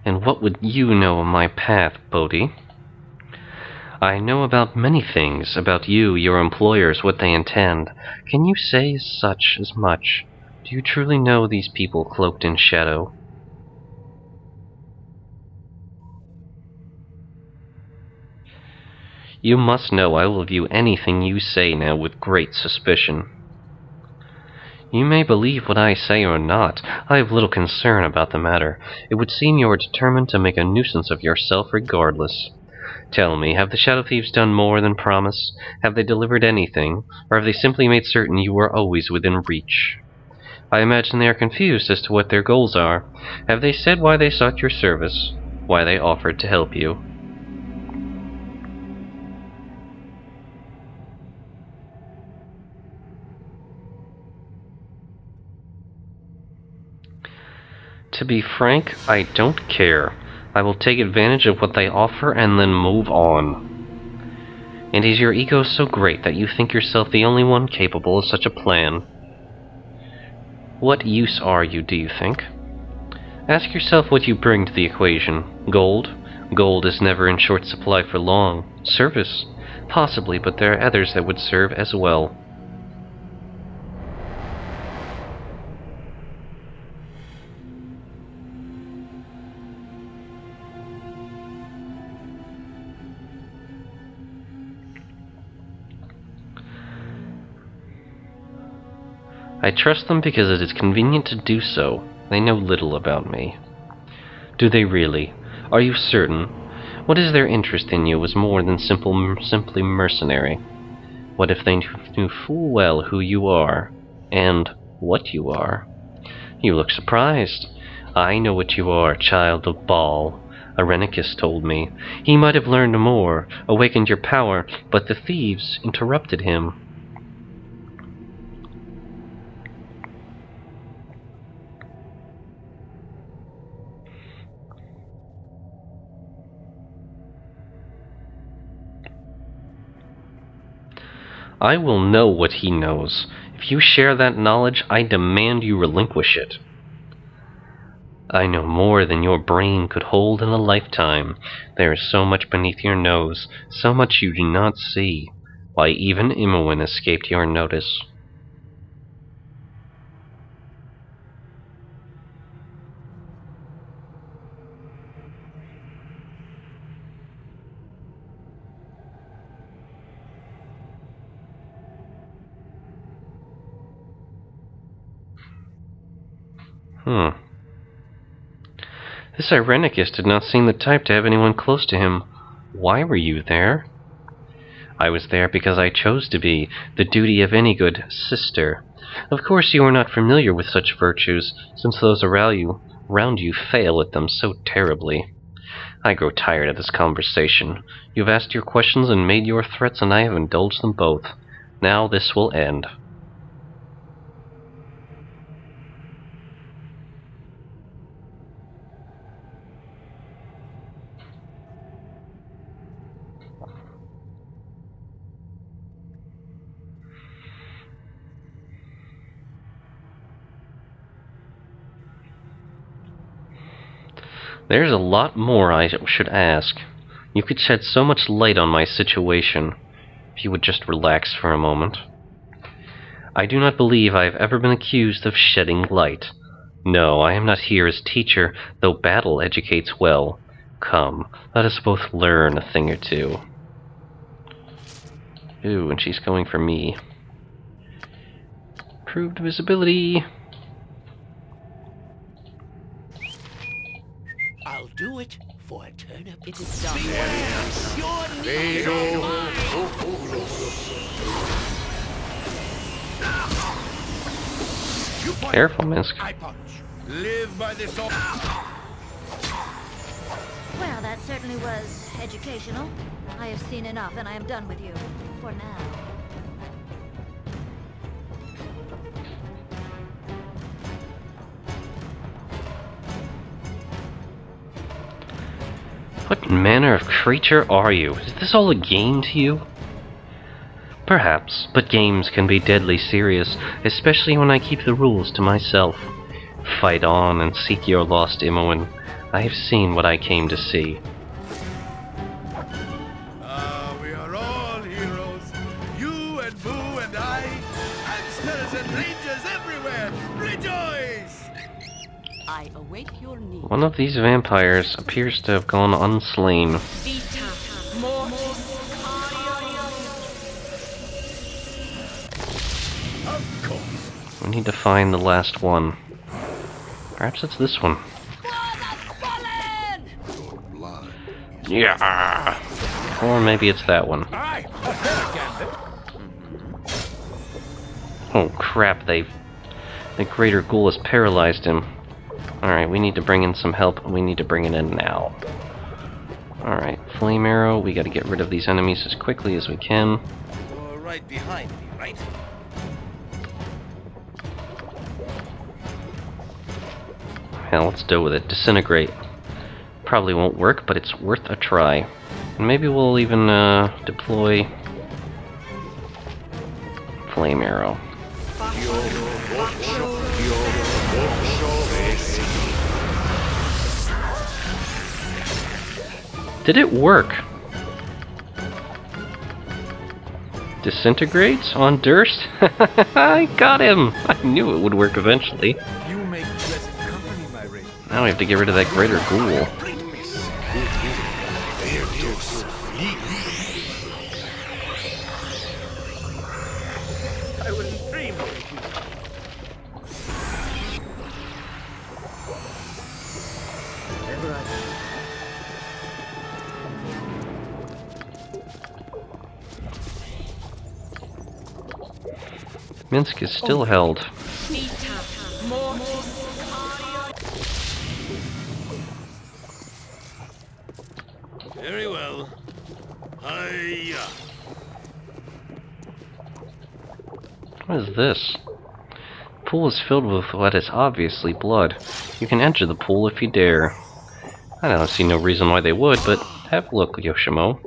And what would you know of my path, Bodhi? I know about many things, about you, your employers, what they intend. Can you say as much? Do you truly know these people cloaked in shadow? You must know I will view anything you say now with great suspicion. You may believe what I say or not. I have little concern about the matter. It would seem you are determined to make a nuisance of yourself regardless. Tell me, have the Shadow Thieves done more than promise? Have they delivered anything, or have they simply made certain you are always within reach? I imagine they are confused as to what their goals are. Have they said why they sought your service? Why they offered to help you? To be frank, I don't care. I will take advantage of what they offer and then move on. And is your ego so great that you think yourself the only one capable of such a plan? What use are you, do you think? Ask yourself what you bring to the equation. Gold? Gold is never in short supply for long. Service? Possibly, but there are others that would serve as well. I trust them because it is convenient to do so. They know little about me. Do they really? Are you certain? What is their interest in you was more than simply mercenary? What if they knew full well who you are, and what you are? You look surprised. I know what you are, child of Bhaal. Arenicus told me. He might have learned more, awakened your power, but the thieves interrupted him. I will know what he knows. If you share that knowledge, I demand you relinquish it. I know more than your brain could hold in a lifetime. There is so much beneath your nose, so much you do not see. Why, even Imoen escaped your notice. This Irenicus did not seem the type to have anyone close to him. Why were you there? I was there because I chose to be, the duty of any good sister. Of course you are not familiar with such virtues, since those around you fail at them so terribly. I grow tired of this conversation. You've asked your questions and made your threats, and I have indulged them both. Now this will end. There's a lot more I should ask. You could shed so much light on my situation, if you would just relax for a moment. I do not believe I have ever been accused of shedding light. No, I am not here as teacher, though battle educates well. Come, let us both learn a thing or two. Ooh, and she's going for me. Improved visibility. I'll do it for a turnip. It is done. Careful, Misk. I punch. Live by this. Well, that certainly was educational. I have seen enough, and I am done with you. For now. What manner of creature are you? Is this all a game to you? Perhaps, but games can be deadly serious, especially when I keep the rules to myself. Fight on and seek your lost Imoen. I have seen what I came to see. We are all heroes. You and Boo and I. Hamsters and rangers everywhere. Rejoice! I await your need. One of these vampires appears to have gone unslain. Of course. We need to find the last one. Perhaps it's this one. Yeah. Or maybe it's that one. Aye. Oh crap, the greater ghoul has paralyzed him. Alright, we need to bring in some help, and we need to bring it in now. Alright, flame arrow, we gotta get rid of these enemies as quickly as we can. You're right behind me, right? Hell, let's deal with it. Disintegrate. Probably won't work, but it's worth a try. And maybe we'll even deploy flame arrow. Did it work? Disintegrates on Durst? I got him! I knew it would work eventually. You make pleasant company, my ring. Now we have to get rid of that greater ghoul. I wouldn't dream of it. Ever I Minsk is still held. Very well. Hiya. What is this? The pool is filled with what is obviously blood. You can enter the pool if you dare. I don't see no reason why they would, but have a look, Yoshimo.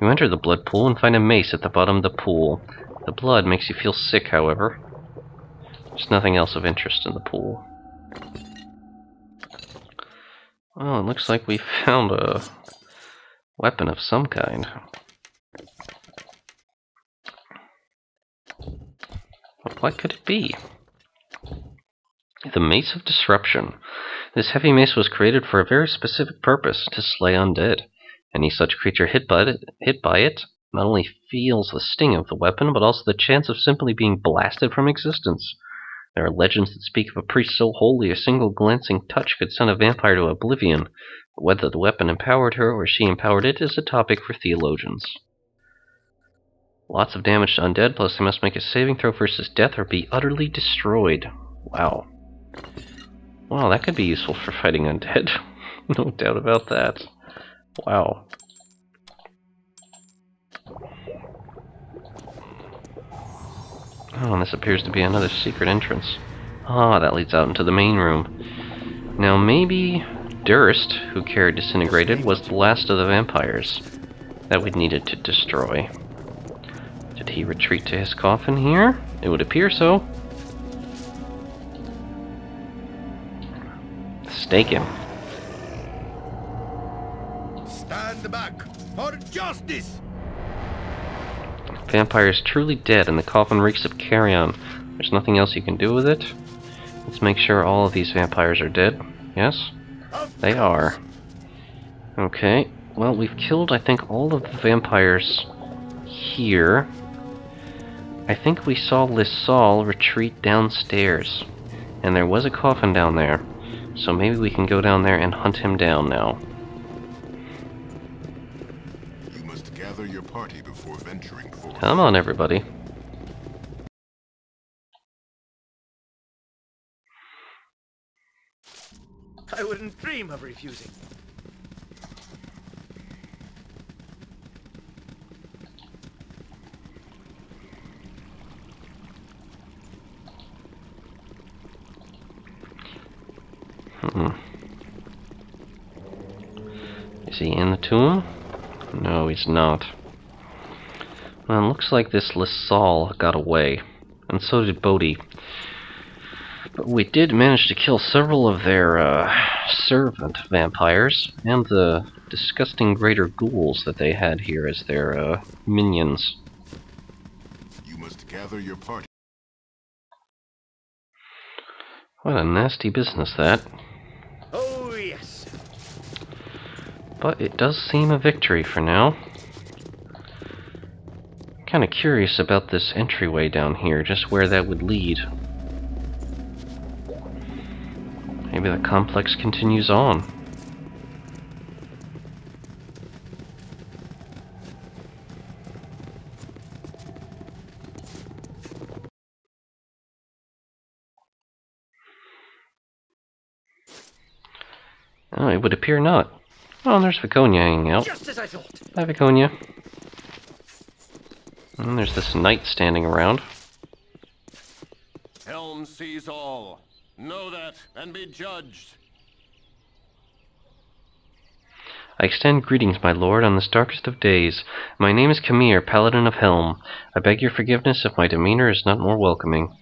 You enter the blood pool and find a mace at the bottom of the pool. The blood makes you feel sick, however. There's nothing else of interest in the pool. Oh, it looks like we found a weapon of some kind. But what could it be? The Mace of Disruption. This heavy mace was created for a very specific purpose, to slay undead. Any such creature hit by it not only feels the sting of the weapon, but also the chance of simply being blasted from existence. There are legends that speak of a priest so holy a single glancing touch could send a vampire to oblivion. But whether the weapon empowered her or she empowered it is a topic for theologians. Lots of damage to undead, plus they must make a saving throw versus death or be utterly destroyed. Wow. Wow, that could be useful for fighting undead. No doubt about that. Wow. Oh, and this appears to be another secret entrance. Ah, that leads out into the main room. Now maybe Durst, who Kered disintegrated, was the last of the vampires that we needed to destroy. Did he retreat to his coffin here? It would appear so. Stake him. Stand back for justice! Vampire is truly dead and the coffin reeks of carrion. There's nothing else you can do with it. Let's make sure all of these vampires are dead. Yes? They are. Okay. Well, we've killed, I think, all of the vampires here. I think we saw Lissal retreat downstairs. And there was a coffin down there. So maybe we can go down there and hunt him down now. You must gather your party before venturing forth. Come on, everybody. I wouldn't dream of refusing. Is he in the tomb? No, he's not. Well, it looks like this Lissal got away. And so did Bodhi. But we did manage to kill several of their servant vampires, and the disgusting greater ghouls that they had here as their minions. You must gather your party. What a nasty business that. Oh, yes. But it does seem a victory for now. Kind of curious about this entryway down here, just where that would lead. Maybe the complex continues on. Oh, it would appear not. Oh, there's Viconia hanging out. Just as I thought. Hi, Viconia. And there's this knight standing around. Helm sees all. Know that and be judged. I extend greetings, my lord, on this darkest of days. My name is Camille, Paladin of Helm. I beg your forgiveness if my demeanor is not more welcoming.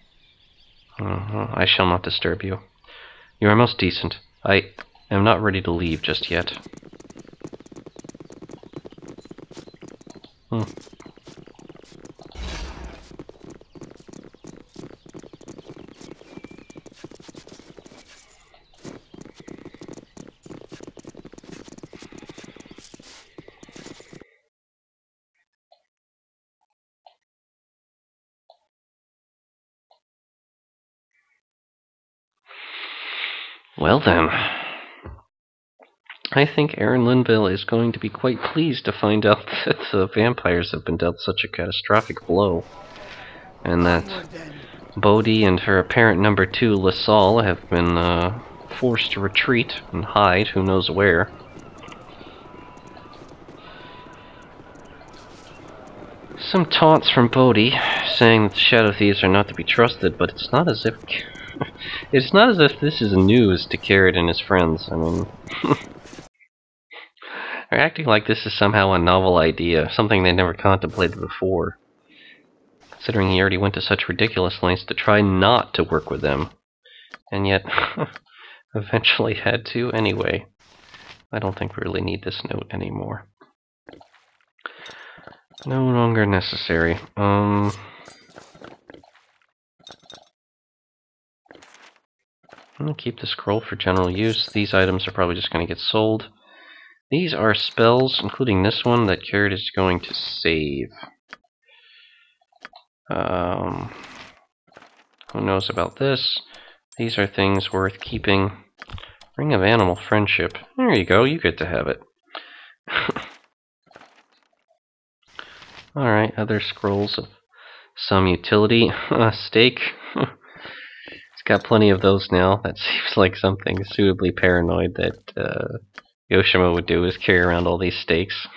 I shall not disturb you. You are most decent. I am not ready to leave just yet. Well then, I think Aran Linvail is going to be quite pleased to find out that the vampires have been dealt such a catastrophic blow, and that Bodhi and her apparent number 2, LaSalle, have been forced to retreat and hide who knows where. Some taunts from Bodhi, saying that the Shadow Thieves are not to be trusted, but it's not as if this is news to Kered and his friends. I mean, they're acting like this is somehow a novel idea, something they never contemplated before. Considering he already went to such ridiculous lengths to try not to work with them, and yet eventually had to anyway. I don't think we really need this note anymore. No longer necessary. I'm going to keep the scroll for general use. These items are probably just going to get sold. These are spells, including this one, that Kered is going to save. Who knows about this? These are things worth keeping. Ring of Animal Friendship. There you go, you get to have it. Alright, other scrolls of some utility. Stake. He's got plenty of those now. That seems like something suitably paranoid that Yoshima would do, is carry around all these stakes.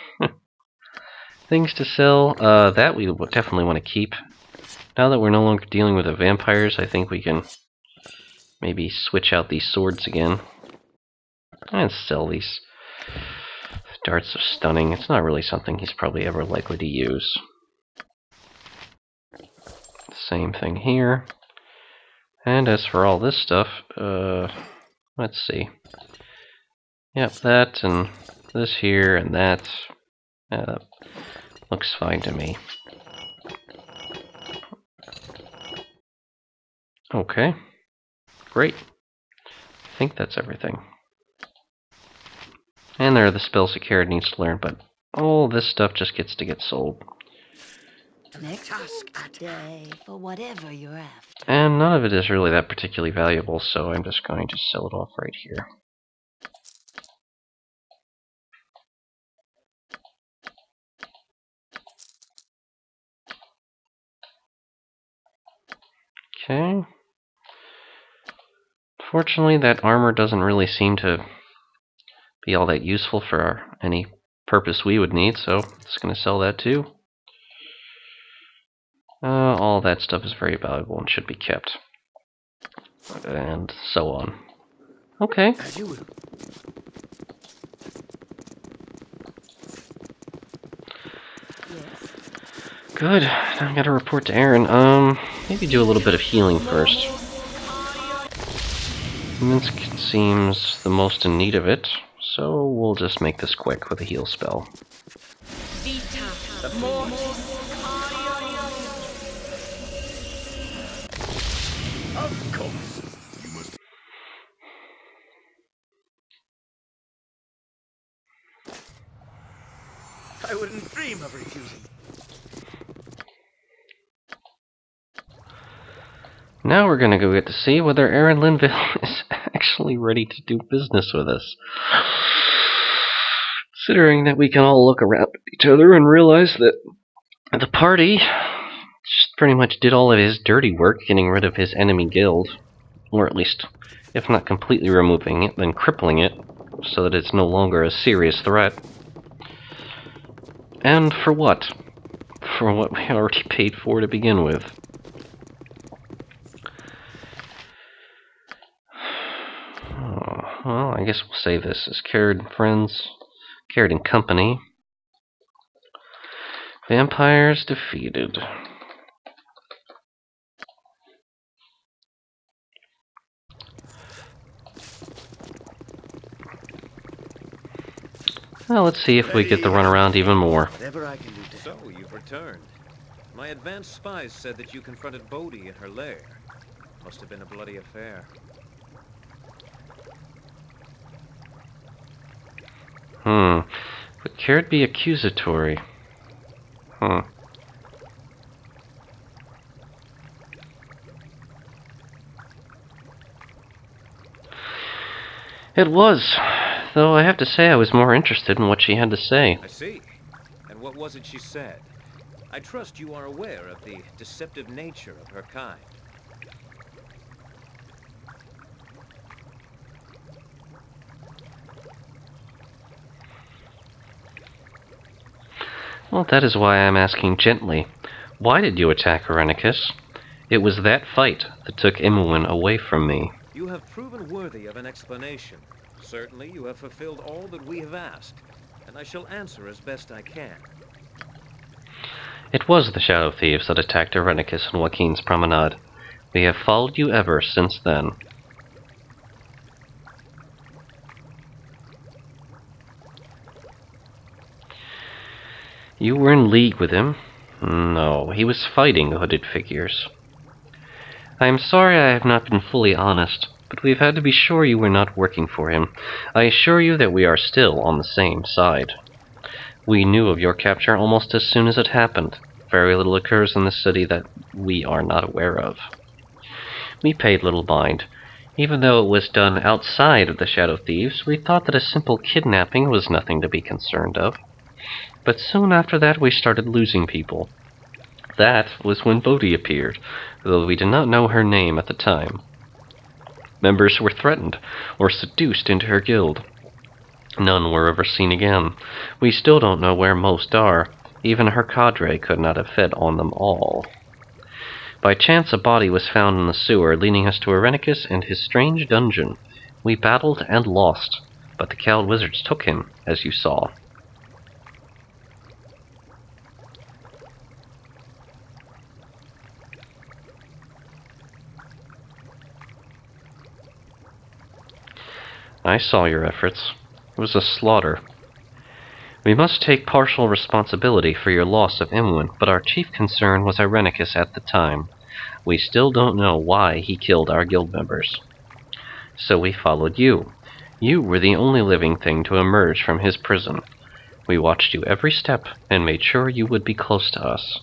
Things to sell. That we would definitely want to keep. Now that we're no longer dealing with the vampires, I think we can maybe switch out these swords again. And sell these darts of stunning. It's not really something he's probably ever likely to use. Same thing here. And as for all this stuff, let's see. Yep, that and this here and that looks fine to me. Okay, great. I think that's everything. And there are the spells that Kered needs to learn, but all this stuff just gets to get sold. Next task a day for whatever you're after. And none of it is really that particularly valuable, so I'm just going to sell it off right here. Okay. Fortunately, that armor doesn't really seem to be all that useful for any purpose we would need, so I'm just going to sell that too. All that stuff is very valuable and should be kept. And so on. Okay. As you will. Good. Now I gotta report to Aran. Maybe do a little bit of healing first. Minsk seems the most in need of it, so we'll just make this quick with a heal spell. Of course. You must I wouldn't dream of refusing. Now we're gonna go get to see whether Aran Linvail is actually ready to do business with us. Considering that we can all look around at each other and realize that the party just pretty much did all of his dirty work getting rid of his enemy guild. Or at least, if not completely removing it, then crippling it, so that it's no longer a serious threat. And for what? For what we already paid for to begin with. Well, I guess we'll say this as Kered friends, Kered and company. Vampires defeated. Well, let's see if we get the run around even more. Whatever I can do to So, you've returned. My advanced spies said that you confronted Bodhi in her lair. Must have been a bloody affair. Would Kered be accusatory? It was, though I have to say I was more interested in what she had to say. I see. And what was it she said? I trust you are aware of the deceptive nature of her kind. Well, that is why I'm asking gently. Why did you attack Irenicus? It was that fight that took Imoen away from me. You have proven worthy of an explanation. Certainly you have fulfilled all that we have asked, and I shall answer as best I can. It was the Shadow Thieves that attacked Irenicus on Joaquin's Promenade. We have followed you ever since then. You were in league with him? No, he was fighting hooded figures. I am sorry I have not been fully honest, but we've had to be sure you were not working for him. I assure you that we are still on the same side. We knew of your capture almost as soon as it happened. Very little occurs in this city that we are not aware of. We paid little mind. Even though it was done outside of the Shadow Thieves, we thought that a simple kidnapping was nothing to be concerned of. But soon after that we started losing people. That was when Bodhi appeared, though we did not know her name at the time. Members were threatened or seduced into her guild. None were ever seen again. We still don't know where most are. Even her cadre could not have fed on them all. By chance a body was found in the sewer, leading us to Irenicus and his strange dungeon. We battled and lost, but the cowled wizards took him, as you saw. I saw your efforts. It was a slaughter. We must take partial responsibility for your loss of Imoen, but our chief concern was Irenicus at the time. We still don't know why he killed our guild members. So we followed you. You were the only living thing to emerge from his prison. We watched you every step and made sure you would be close to us.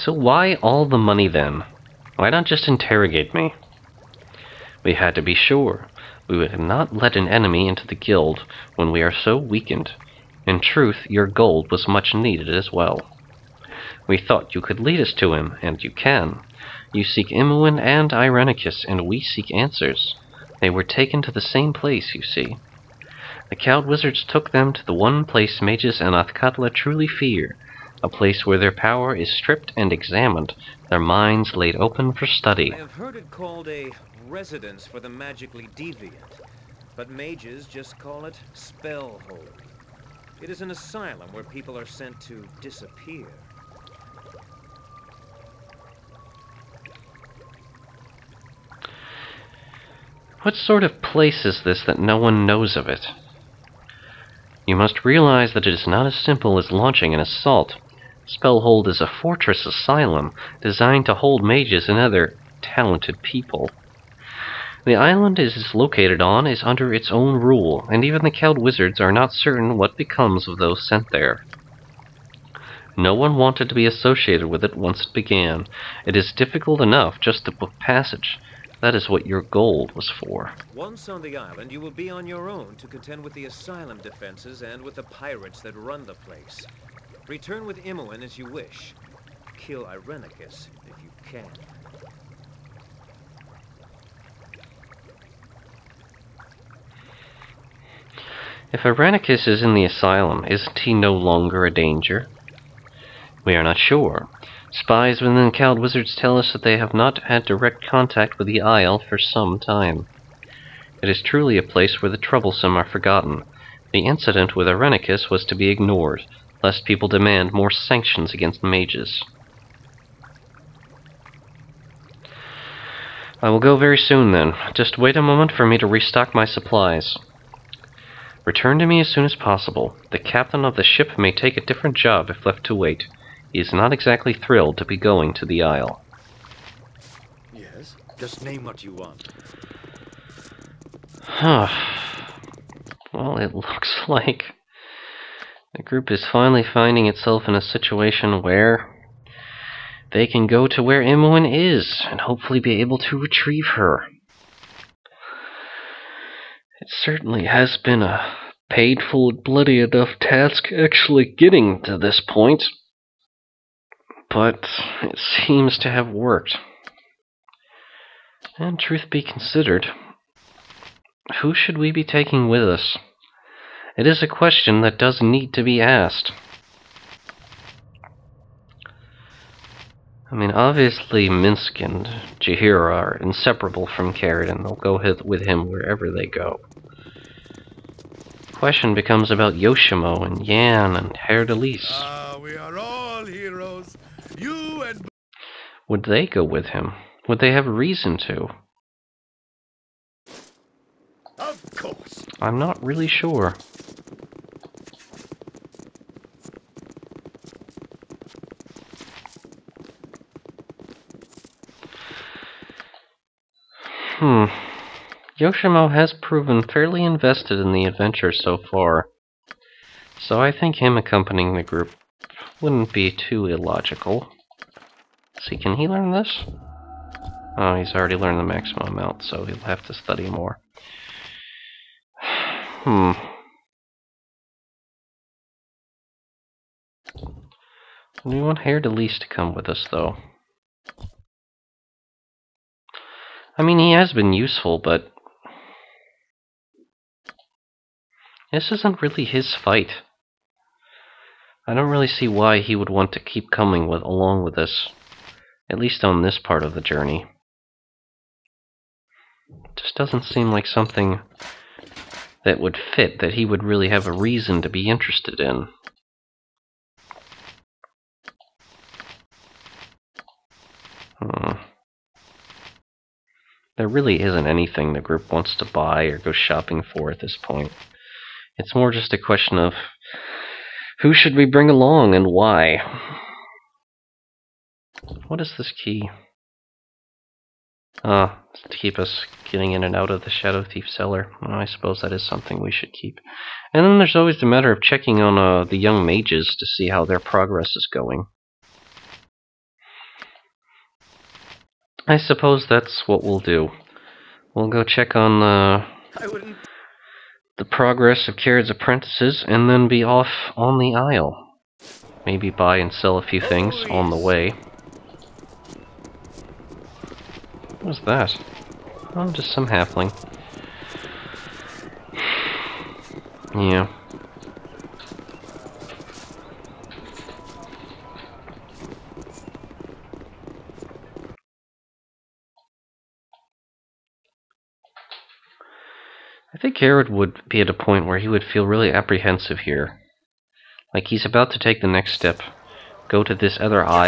So why all the money then? Why not just interrogate me? We had to be sure. We would not let an enemy into the guild when we are so weakened. In truth, your gold was much needed as well. We thought you could lead us to him, and you can. You seek Imoen and Irenicus, and we seek answers. They were taken to the same place, you see. The cowled wizards took them to the one place mages and Athkatla truly fear, a place where their power is stripped and examined, their minds laid open for study. I have heard it called a residence for the magically deviant, but mages just call it Spellhold. It is an asylum where people are sent to disappear. What sort of place is this that no one knows of it? You must realize that it is not as simple as launching an assault. Spellhold is a fortress asylum designed to hold mages and other talented people. The island it is located on is under its own rule, and even the Cowed Wizards are not certain what becomes of those sent there. No one wanted to be associated with it once it began. It is difficult enough just to book passage. That is what your gold was for. Once on the island, you will be on your own to contend with the asylum defenses and with the pirates that run the place. Return with Imoen as you wish. Kill Irenicus if you can. If Irenicus is in the asylum, isn't he no longer a danger? We are not sure. Spies within the Cowed Wizards tell us that they have not had direct contact with the Isle for some time. It is truly a place where the troublesome are forgotten. The incident with Irenicus was to be ignored, lest people demand more sanctions against mages. I will go very soon then. Just wait a moment for me to restock my supplies. Return to me as soon as possible. The captain of the ship may take a different job if left to wait. He is not exactly thrilled to be going to the Isle. Yes? Just name what you want. Well, it looks like the group is finally finding itself in a situation where they can go to where Imoen is and hopefully be able to retrieve her. It certainly has been a painful and bloody enough task actually getting to this point. But it seems to have worked. And truth be considered, who should we be taking with us? It is a question that does need to be asked. I mean, obviously Minsk and Jaheira are inseparable from Kered, and they'll go with him wherever they go. The question becomes about Yoshimo and Yan and Herr-Delise. We are all heroes. You and... Would they go with him? Would they have reason to? Of course. I'm not really sure. Yoshimo has proven fairly invested in the adventure so far, so I think him accompanying the group wouldn't be too illogical. Let's see, can he learn this? Oh, he's already learned the maximum amount, so he'll have to study more. Do we want Herr-Delise to come with us, though? I mean, he has been useful, but this isn't really his fight. I don't really see why he would want to keep coming along with us, at least on this part of the journey. It just doesn't seem like something that would fit, that he would really have a reason to be interested in. There really isn't anything the group wants to buy or go shopping for at this point. It's more just a question of who should we bring along and why. What is this key? It's to keep us getting in and out of the Shadow Thief cellar. Well, I suppose that is something we should keep. And then there's always the matter of checking on the young mages to see how their progress is going. I suppose that's what we'll do. We'll go check on the progress of Kered's apprentices, and then be off on the Isle. Maybe buy and sell a few things on the way. What was that? Oh, just some halfling. Yeah. I think Kered would be at a point where he would feel really apprehensive here. Like he's about to take the next step, go to this other island.